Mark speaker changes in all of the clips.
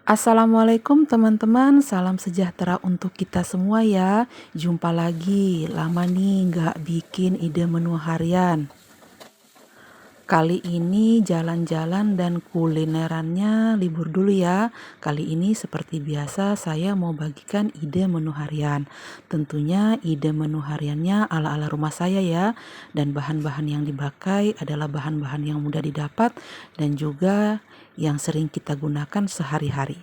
Speaker 1: Assalamualaikum teman-teman, salam sejahtera untuk kita semua ya. Jumpa lagi, lama nih nggak bikin ide menu harian. Kali ini jalan-jalan dan kulinerannya libur dulu ya. Kali ini seperti biasa saya mau bagikan ide menu harian. Tentunya ide menu hariannya ala-ala rumah saya ya. Dan bahan-bahan yang dipakai adalah bahan-bahan yang mudah didapat dan juga yang sering kita gunakan sehari-hari.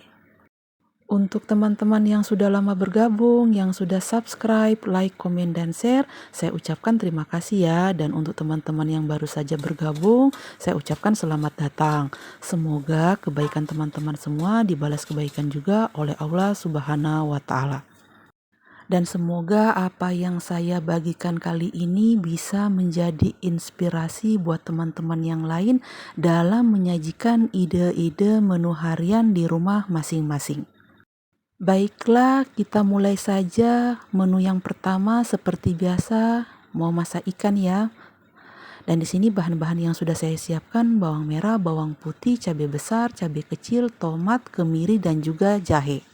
Speaker 1: Untuk teman-teman yang sudah lama bergabung, yang sudah subscribe, like, komen, dan share, saya ucapkan terima kasih ya. Dan untuk teman-teman yang baru saja bergabung, saya ucapkan selamat datang. Semoga kebaikan teman-teman semua dibalas kebaikan juga oleh Allah Subhanahu wa Ta'ala. Dan semoga apa yang saya bagikan kali ini bisa menjadi inspirasi buat teman-teman yang lain dalam menyajikan ide-ide menu harian di rumah masing-masing. Baiklah, kita mulai saja. Menu yang pertama seperti biasa, mau masak ikan ya. Dan di sini bahan-bahan yang sudah saya siapkan, bawang merah, bawang putih, cabai besar, cabai kecil, tomat, kemiri, dan juga jahe.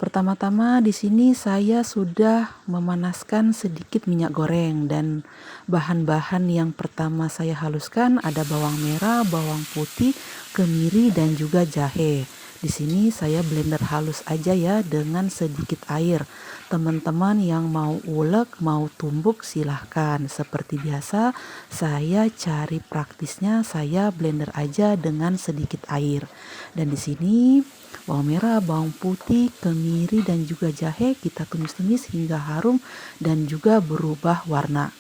Speaker 1: Pertama-tama di sini saya sudah memanaskan sedikit minyak goreng, dan bahan-bahan yang pertama saya haluskan ada bawang merah, bawang putih, kemiri, dan juga jahe. Di sini saya blender halus aja ya dengan sedikit air. Teman-teman yang mau ulek, mau tumbuk silahkan. Seperti biasa saya cari praktisnya, saya blender aja dengan sedikit air. Dan di sini bawang merah, bawang putih, kemiri, dan juga jahe kita tumis-tumis hingga harum dan juga berubah warna.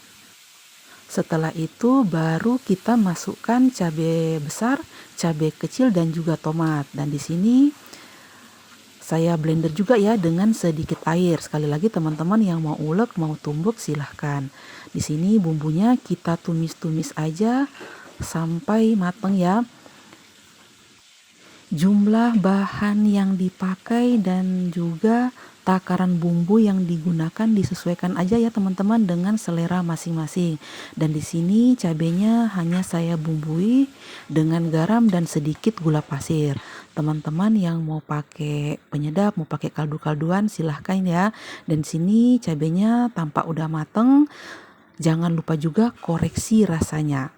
Speaker 1: Setelah itu baru kita masukkan cabai besar, cabai kecil, dan juga tomat. Dan di sini saya blender juga ya dengan sedikit air. Sekali lagi teman-teman yang mau ulek, mau tumbuk silahkan. Di sini bumbunya kita tumis-tumis aja sampai matang ya. Jumlah bahan yang dipakai dan juga takaran bumbu yang digunakan disesuaikan aja ya teman-teman dengan selera masing-masing. Dan di sini cabenya hanya saya bumbui dengan garam dan sedikit gula pasir. Teman-teman yang mau pakai penyedap, mau pakai kaldu-kalduan silahkan ya. Dan di sini cabenya tampak udah mateng. Jangan lupa juga koreksi rasanya.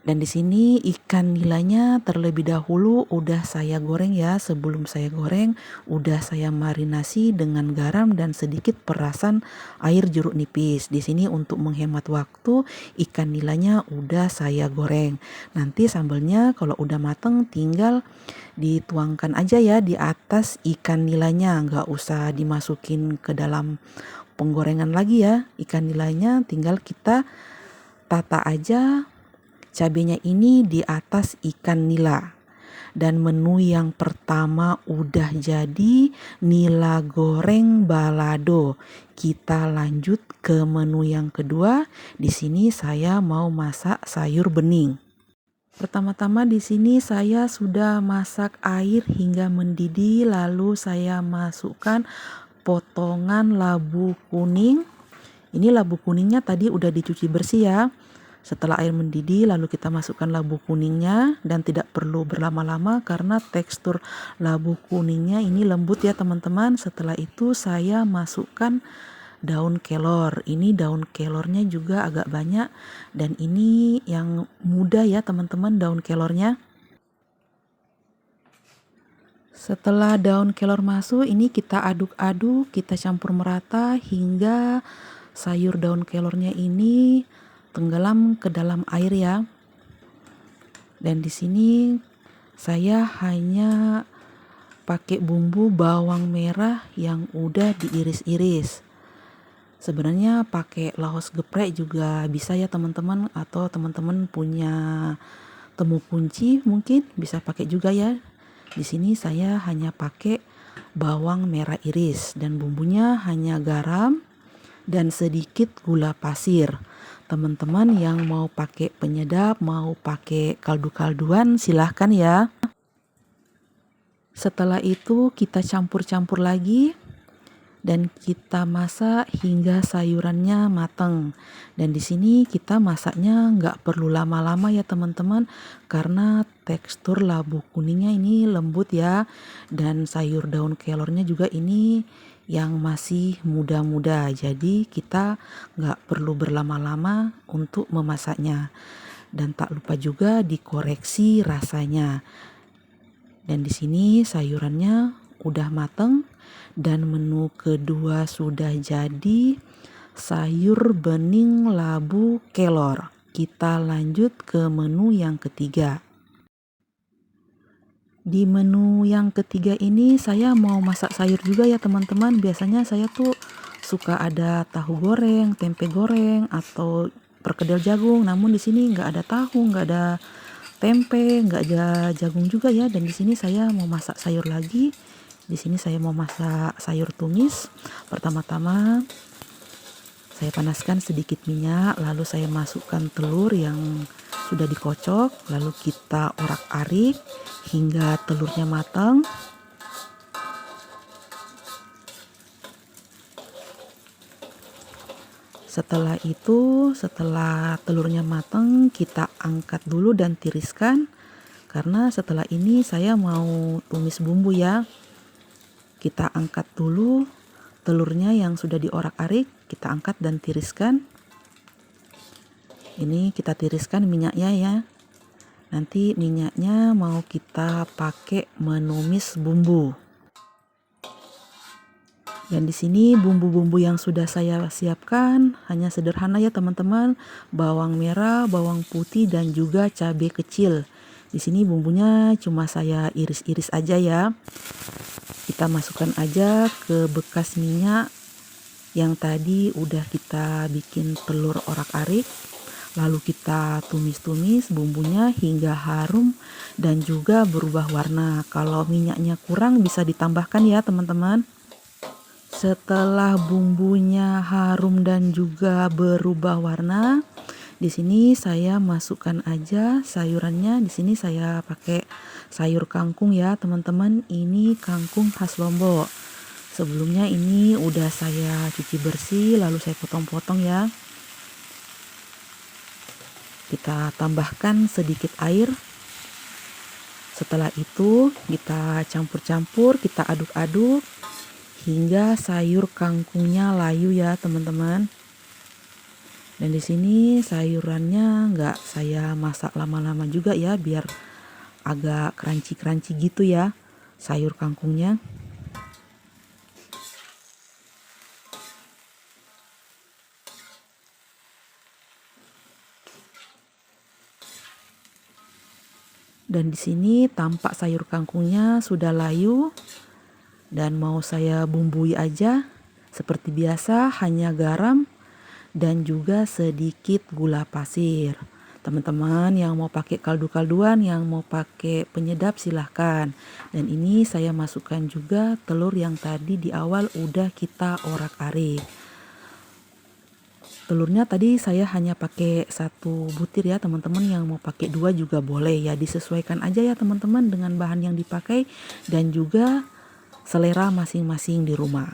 Speaker 1: Dan di sini ikan nilanya terlebih dahulu udah saya goreng ya. Sebelum saya goreng udah saya marinasi dengan garam dan sedikit perasan air jeruk nipis. Di sini untuk menghemat waktu ikan nilanya udah saya goreng. Nanti sambelnya kalau udah mateng tinggal dituangkan aja ya di atas ikan nilanya, nggak usah dimasukin ke dalam penggorengan lagi ya. Ikan nilanya tinggal kita tata aja cabenya ini di atas ikan nila. Dan menu yang pertama udah jadi, nila goreng balado. Kita lanjut ke menu yang kedua. Di sini saya mau masak sayur bening. Pertama-tama di sini saya sudah masak air hingga mendidih, lalu saya masukkan potongan labu kuning. Ini labu kuningnya tadi udah dicuci bersih ya. Setelah air mendidih lalu kita masukkan labu kuningnya dan tidak perlu berlama-lama karena tekstur labu kuningnya ini lembut ya teman-teman. Setelah itu saya masukkan daun kelor. Ini daun kelornya juga agak banyak dan ini yang muda ya teman-teman daun kelornya. Setelah daun kelor masuk ini kita aduk-aduk, kita campur merata hingga sayur daun kelornya ini tenggelam ke dalam air ya. Dan di sini saya hanya pakai bumbu bawang merah yang udah diiris-iris. Sebenarnya pakai laos geprek juga bisa ya teman-teman, atau teman-teman punya temu kunci mungkin bisa pakai juga ya. Di sini saya hanya pakai bawang merah iris dan bumbunya hanya garam dan sedikit gula pasir. Teman-teman yang mau pakai penyedap, mau pakai kaldu-kalduan silahkan ya. Setelah itu kita campur-campur lagi dan kita masak hingga sayurannya matang. Dan di sini kita masaknya nggak perlu lama-lama ya teman-teman, karena tekstur labu kuningnya ini lembut ya, dan sayur daun kelornya juga ini yang masih muda-muda, jadi kita nggak perlu berlama-lama untuk memasaknya. Dan tak lupa juga dikoreksi rasanya. Dan di sini sayurannya udah mateng dan menu kedua sudah jadi, sayur bening labu kelor. Kita lanjut ke menu yang ketiga. Di menu yang ketiga ini saya mau masak sayur juga ya teman-teman. Biasanya saya tuh suka ada tahu goreng, tempe goreng, atau perkedel jagung. Namun di sini nggak ada tahu, nggak ada tempe, nggak ada jagung juga ya. Dan di sini saya mau masak sayur lagi. Di sini saya mau masak sayur tumis. Pertama-tama saya panaskan sedikit minyak, lalu saya masukkan telur yang sudah dikocok, lalu kita orak-arik hingga telurnya matang. Setelah itu, setelah telurnya matang, kita angkat dulu dan tiriskan. Karena setelah ini saya mau tumis bumbu ya. Kita angkat dulu telurnya yang sudah diorak-arik, kita angkat dan tiriskan. Ini kita tiriskan minyaknya ya. Nanti minyaknya mau kita pakai menumis bumbu. Dan di sini bumbu-bumbu yang sudah saya siapkan hanya sederhana ya teman-teman, bawang merah, bawang putih, dan juga cabai kecil. Di sini bumbunya cuma saya iris-iris aja ya. Kita masukkan aja ke bekas minyak yang tadi udah kita bikin telur orak-arik. Lalu kita tumis-tumis bumbunya hingga harum dan juga berubah warna. Kalau minyaknya kurang bisa ditambahkan ya teman-teman. Setelah bumbunya harum dan juga berubah warna, di sini saya masukkan aja sayurannya. Di sini saya pakai sayur kangkung ya teman-teman. Ini kangkung khas Lombok. Sebelumnya ini udah saya cuci bersih, lalu saya potong-potong ya. Kita tambahkan sedikit air. Setelah itu kita campur-campur, kita aduk-aduk hingga sayur kangkungnya layu ya teman-teman. Dan di sini sayurannya nggak saya masak lama-lama juga ya, biar agak crunchy-crunchy gitu ya sayur kangkungnya. Dan di sini tampak sayur kangkungnya sudah layu dan mau saya bumbui aja. Seperti biasa hanya garam dan juga sedikit gula pasir. Teman-teman yang mau pakai kaldu-kalduan, yang mau pakai penyedap silahkan. Dan ini saya masukkan juga telur yang tadi di awal udah kita orak-arik. Telurnya tadi saya hanya pakai 1 butir ya teman-teman, yang mau pakai 2 juga boleh ya, disesuaikan aja ya teman-teman dengan bahan yang dipakai dan juga selera masing-masing di rumah.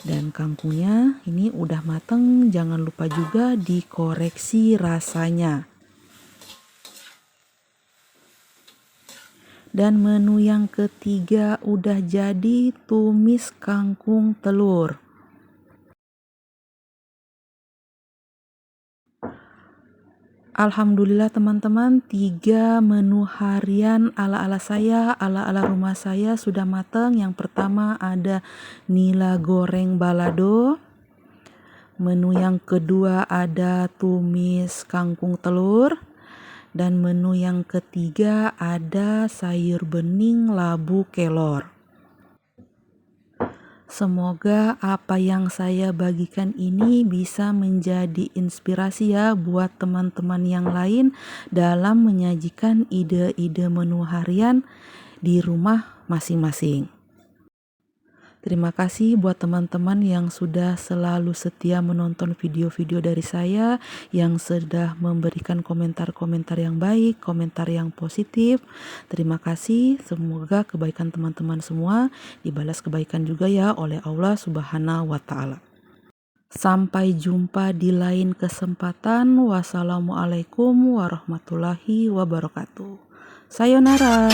Speaker 1: Dan kangkungnya ini udah mateng, jangan lupa juga dikoreksi rasanya. Dan menu yang ketiga udah jadi, tumis kangkung telur. Alhamdulillah teman-teman, 3 menu harian ala-ala saya, ala-ala rumah saya sudah matang. Yang pertama ada nila goreng balado. Menu yang kedua ada tumis kangkung telur. Dan menu yang ketiga ada sayur bening labu kelor. Semoga apa yang saya bagikan ini bisa menjadi inspirasi ya buat teman-teman yang lain dalam menyajikan ide-ide menu harian di rumah masing-masing. Terima kasih buat teman-teman yang sudah selalu setia menonton video-video dari saya, yang sudah memberikan komentar-komentar yang baik, komentar yang positif. Terima kasih, semoga kebaikan teman-teman semua dibalas kebaikan juga ya oleh Allah Subhanahu wa Ta'ala. Sampai jumpa di lain kesempatan. Wassalamualaikum warahmatullahi wabarakatuh. Sayonara.